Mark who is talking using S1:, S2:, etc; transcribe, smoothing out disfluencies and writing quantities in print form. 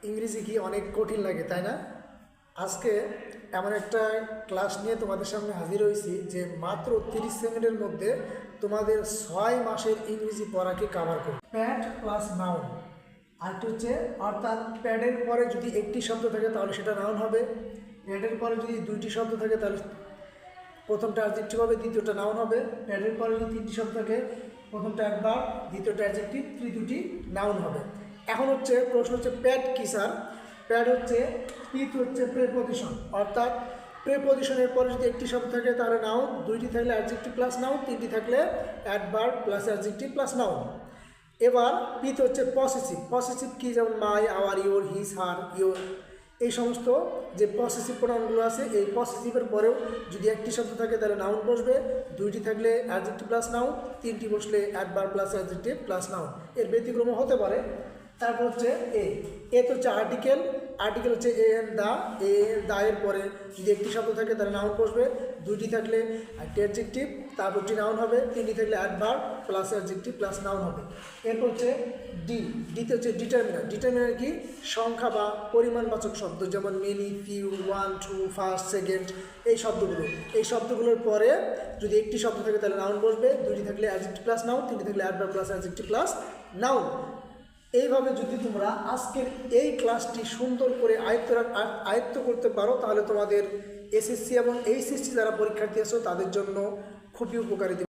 S1: ইংরেজি কি অনেক কঠিন লাগে, তাই না? আজকে এমন একটা ক্লাস নিয়ে তোমাদের সামনে হাজির হয়েছি যে মাত্র 30 সেকেন্ডের মধ্যে তোমাদের 6 মাসের ইংরেজি পড়াকে কাভার করবে। প্যাড প্লাস নাউন, আরেকটি হচ্ছে অর্থাৎ প্যাডের পরে যদি একটি শব্দ থাকে তাহলে সেটা নাউন হবে, প্যাডের পরে যদি দুইটি শব্দ থাকে তাহলে প্রথমটা অ্যাডজেক্টিভ হবে, দ্বিতীয়টা নাউন হবে। প্যাডের পরে যদি তিনটি শব্দ থাকে প্রথমটা অ্যাডভার্ব, দ্বিতীয়টা অ্যাডজেক্টিভ, তৃতীয়টি নাউন হবে। এখন হচ্ছে প্রশ্ন হচ্ছে প্যাড কি স্যার? প্যাড হচ্ছে পিথ হচ্ছে প্রেপোজিশন, অর্থাৎ প্রেপোজিশনের পরে যদি একটি শব্দ থাকে তাহলে নাউন, দুইটি থাকলে অ্যাডজেক্টিভ প্লাস নাউন, তিনটি থাকলে adverb plus adjective plus noun. এবার পিথ হচ্ছে পসেসিভ। পসেসিভ কি? যেমন my, our, your, his, her, your, এই সমস্ত যে পসেসিভ প্রোনাউনগুলো আছে এই পসেসিভের পরেও যদি একটি শব্দ থাকে তাহলে নাউন বসবে, দুইটি থাকলে অ্যাডজেক্টিভ প্লাস নাউন, তিনটি বসলে adverb plus adjective plus noun. এর ব্যতিক্রম হতে পারে। তারপর হচ্ছে এ তো হচ্ছে আর্টিকেল। আর্টিকেল হচ্ছে এ এন দা। এ দা এর পরে যদি একটি শব্দ থাকে তাহলে নাউন বসবে, দুইটি থাকলে একটি অ্যাডজেক্টিভ তারপরটি নাউন হবে, তিনটি থাকলে adverb plus adjective plus noun হবে। এরপর হচ্ছে ডিতে হচ্ছে ডিটারমিনার। ডিটারমিনার কি? সংখ্যা বা পরিমাণবাচক শব্দ, যেমন many, few, one, two, first, second, এই শব্দগুলো। এই শব্দগুলোর পরে যদি একটি শব্দ থাকে তাহলে নাউন বসবে, দুইটি থাকলে অ্যাডজেক্টিভ প্লাস নাউন, তিনটি থাকলে adverb plus adjective plus noun. এইভাবে যদি তোমরা আজকের এই ক্লাসটি সুন্দর করে আয়ত্ত করতে পারো তাহলে তোমাদের এসএসসি এবং এইচএসসি যারা পরীক্ষার্থী আছো তাদের জন্য খুবই উপকারী।